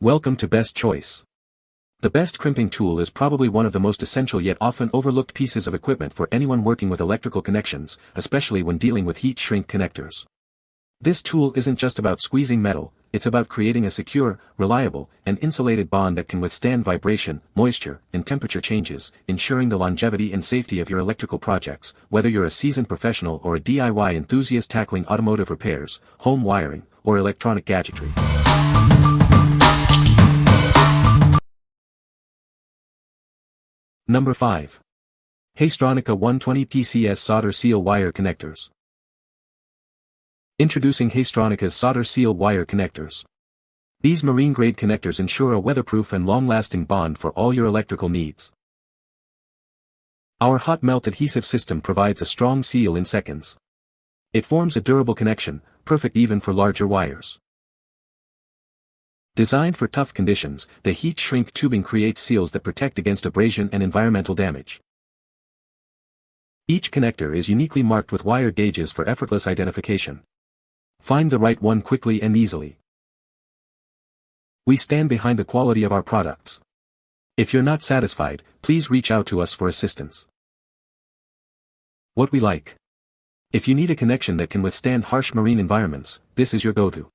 Welcome to Best Choice. The best crimping tool is probably one of the most essential yet often overlooked pieces of equipment for anyone working with electrical connections, especially when dealing with heat shrink connectors. This tool isn't just about squeezing metal, it's about creating a secure, reliable, and insulated bond that can withstand vibration, moisture, and temperature changes, ensuring the longevity and safety of your electrical projects, whether you're a seasoned professional or a DIY enthusiast tackling automotive repairs, home wiring, or electronic gadgetry. Number 5. Haisstronica 120 PCS Solder Seal Wire Connectors. Introducing Haisstronica's Solder Seal Wire Connectors. These marine-grade connectors ensure a weatherproof and long-lasting bond for all your electrical needs. Our hot melt adhesive system provides a strong seal in seconds. It forms a durable connection, perfect even for larger wires. Designed for tough conditions, the heat shrink tubing creates seals that protect against abrasion and environmental damage. Each connector is uniquely marked with wire gauges for effortless identification. Find the right one quickly and easily. We stand behind the quality of our products. If you're not satisfied, please reach out to us for assistance. What we like. If you need a connection that can withstand harsh marine environments, this is your go-to.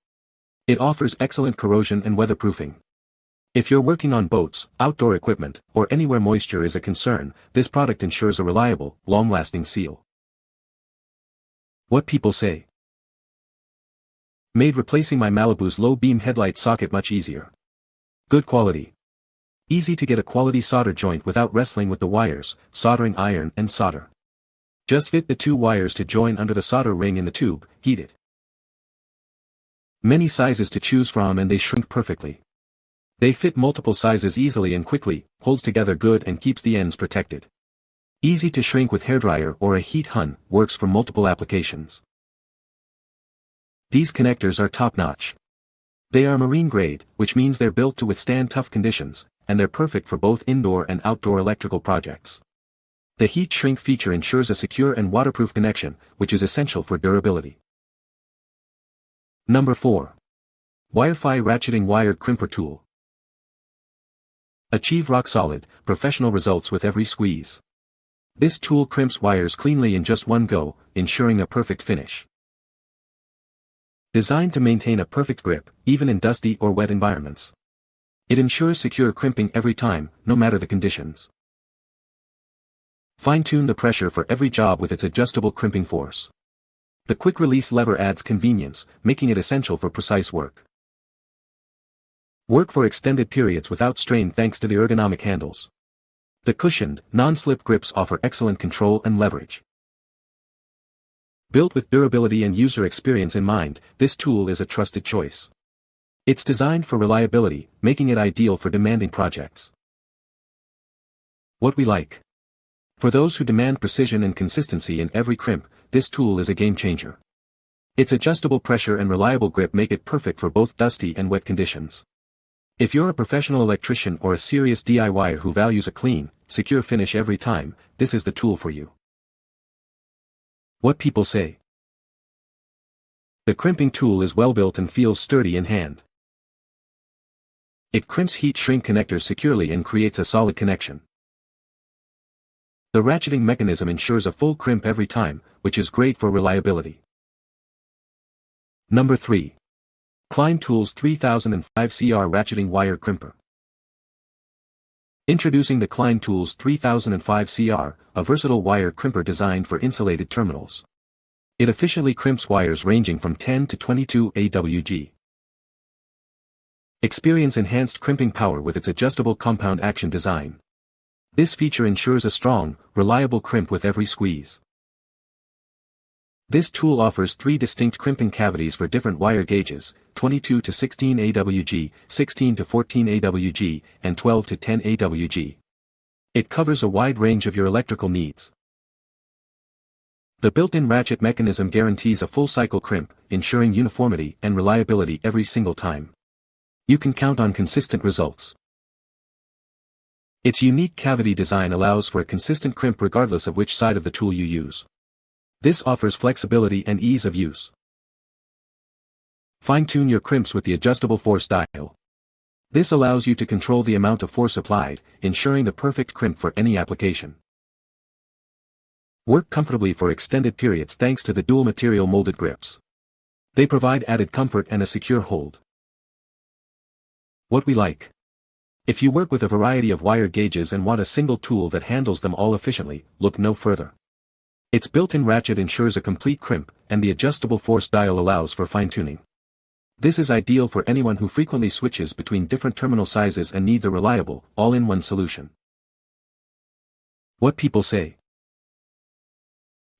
It offers excellent corrosion and weatherproofing. If you're working on boats, outdoor equipment, or anywhere moisture is a concern, this product ensures a reliable, long-lasting seal. What people say. Made replacing my Malibu's low-beam headlight socket much easier. Good quality. Easy to get a quality solder joint without wrestling with the wires, soldering iron and solder. Just fit the two wires to join under the solder ring in the tube, heat it. Many sizes to choose from and they shrink perfectly. They fit multiple sizes easily and quickly, holds together good and keeps the ends protected. Easy to shrink with hairdryer or a heat hun, works for multiple applications. These connectors are top-notch. They are marine grade, which means they're built to withstand tough conditions, and they're perfect for both indoor and outdoor electrical projects. The heat shrink feature ensures a secure and waterproof connection, which is essential for durability. Number 4. Wirefy Ratcheting Wire Crimper Tool. Achieve rock-solid, professional results with every squeeze. This tool crimps wires cleanly in just one go, ensuring a perfect finish. Designed to maintain a perfect grip, even in dusty or wet environments. It ensures secure crimping every time, no matter the conditions. Fine-tune the pressure for every job with its adjustable crimping force. The quick-release lever adds convenience, making it essential for precise work. Work for extended periods without strain thanks to the ergonomic handles. The cushioned, non-slip grips offer excellent control and leverage. Built with durability and user experience in mind, this tool is a trusted choice. It's designed for reliability, making it ideal for demanding projects. What we like. For those who demand precision and consistency in every crimp, this tool is a game-changer. Its adjustable pressure and reliable grip make it perfect for both dusty and wet conditions. If you're a professional electrician or a serious DIYer who values a clean, secure finish every time, this is the tool for you. What people say. The crimping tool is well-built and feels sturdy in hand. It crimps heat shrink connectors securely and creates a solid connection. The ratcheting mechanism ensures a full crimp every time, which is great for reliability. Number 3. Klein Tools 3005 CR Ratcheting Wire Crimper. Introducing the Klein Tools 3005 CR, a versatile wire crimper designed for insulated terminals. It efficiently crimps wires ranging from 10 to 22 AWG. Experience enhanced crimping power with its adjustable compound action design. This feature ensures a strong, reliable crimp with every squeeze. This tool offers 3 distinct crimping cavities for different wire gauges, 22 to 16 AWG, 16 to 14 AWG, and 12 to 10 AWG. It covers a wide range of your electrical needs. The built-in ratchet mechanism guarantees a full-cycle crimp, ensuring uniformity and reliability every single time. You can count on consistent results. Its unique cavity design allows for a consistent crimp regardless of which side of the tool you use. This offers flexibility and ease of use. Fine-tune your crimps with the adjustable force dial. This allows you to control the amount of force applied, ensuring the perfect crimp for any application. Work comfortably for extended periods thanks to the dual material molded grips. They provide added comfort and a secure hold. What we like. If you work with a variety of wire gauges and want a single tool that handles them all efficiently, look no further. Its built-in ratchet ensures a complete crimp, and the adjustable force dial allows for fine-tuning. This is ideal for anyone who frequently switches between different terminal sizes and needs a reliable, all-in-one solution. What people say.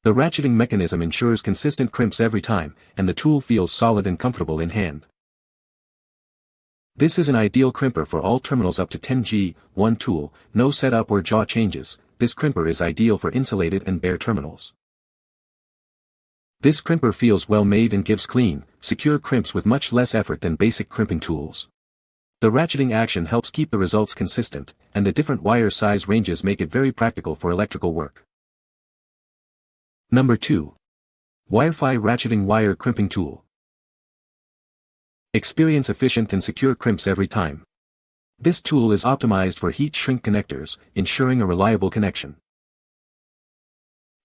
The ratcheting mechanism ensures consistent crimps every time, and the tool feels solid and comfortable in hand. This is an ideal crimper for all terminals up to 10G, one tool, no setup or jaw changes. This crimper is ideal for insulated and bare terminals. This crimper feels well made and gives clean, secure crimps with much less effort than basic crimping tools. The ratcheting action helps keep the results consistent, and the different wire size ranges make it very practical for electrical work. Number 2. Wirefy Ratcheting Wire Crimping Tool. Experience efficient and secure crimps every time. This tool is optimized for heat shrink connectors, ensuring a reliable connection.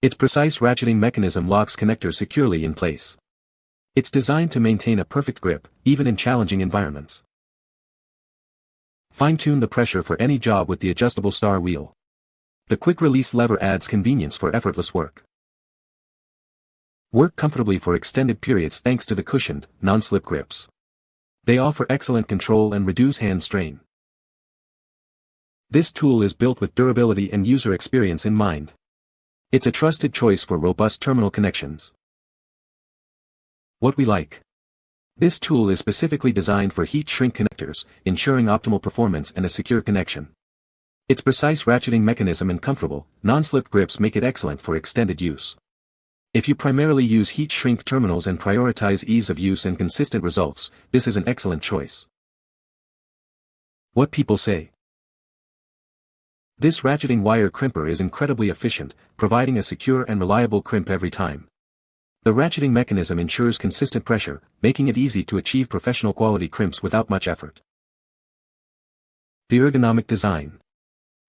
Its precise ratcheting mechanism locks connectors securely in place. It's designed to maintain a perfect grip, even in challenging environments. Fine-tune the pressure for any job with the adjustable star wheel. The quick-release lever adds convenience for effortless work. Work comfortably for extended periods thanks to the cushioned, non-slip grips. They offer excellent control and reduce hand strain. This tool is built with durability and user experience in mind. It's a trusted choice for robust terminal connections. What we like. This tool is specifically designed for heat shrink connectors, ensuring optimal performance and a secure connection. Its precise ratcheting mechanism and comfortable, non-slip grips make it excellent for extended use. If you primarily use heat shrink terminals and prioritize ease of use and consistent results, this is an excellent choice. What people say. This ratcheting wire crimper is incredibly efficient, providing a secure and reliable crimp every time. The ratcheting mechanism ensures consistent pressure, making it easy to achieve professional quality crimps without much effort. The ergonomic design.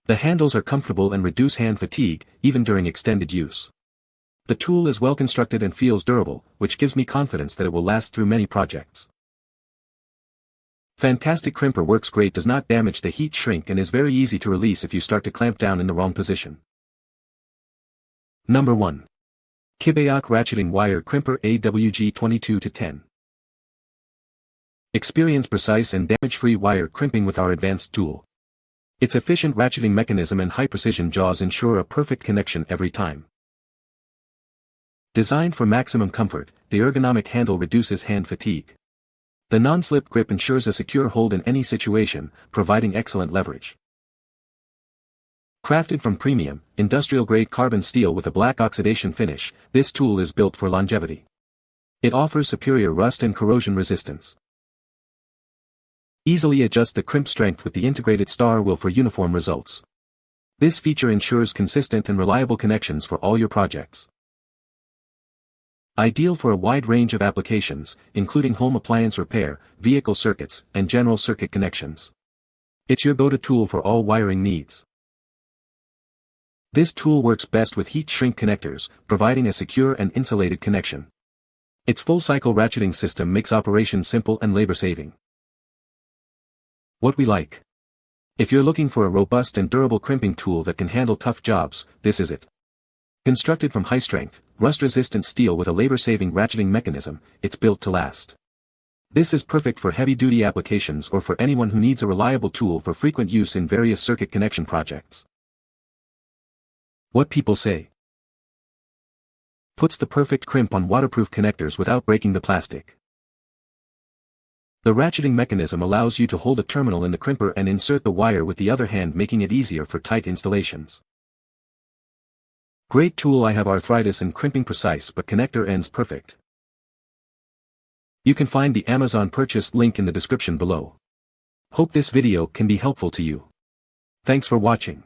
The handles are comfortable and reduce hand fatigue, even during extended use. The tool is well constructed and feels durable, which gives me confidence that it will last through many projects. Fantastic crimper works great, does not damage the heat shrink, and is very easy to release if you start to clamp down in the wrong position. Number 1. Qibaok Ratcheting Wire Crimper AWG 22-10. Experience precise and damage-free wire crimping with our advanced tool. Its efficient ratcheting mechanism and high-precision jaws ensure a perfect connection every time. Designed for maximum comfort, the ergonomic handle reduces hand fatigue. The non-slip grip ensures a secure hold in any situation, providing excellent leverage. Crafted from premium, industrial-grade carbon steel with a black oxidation finish, this tool is built for longevity. It offers superior rust and corrosion resistance. Easily adjust the crimp strength with the integrated star wheel for uniform results. This feature ensures consistent and reliable connections for all your projects. Ideal for a wide range of applications, including home appliance repair, vehicle circuits, and general circuit connections. It's your go-to tool for all wiring needs. This tool works best with heat shrink connectors, providing a secure and insulated connection. Its full-cycle ratcheting system makes operation simple and labor-saving. What we like. If you're looking for a robust and durable crimping tool that can handle tough jobs, this is it. Constructed from high-strength, rust-resistant steel with a labor-saving ratcheting mechanism, it's built to last. This is perfect for heavy-duty applications or for anyone who needs a reliable tool for frequent use in various circuit connection projects. What people say. Puts the perfect crimp on waterproof connectors without breaking the plastic. The ratcheting mechanism allows you to hold a terminal in the crimper and insert the wire with the other hand, making it easier for tight installations. Great tool. I have arthritis and crimping precise but connector ends perfect. You can find the Amazon purchase link in the description below. Hope this video can be helpful to you. Thanks for watching.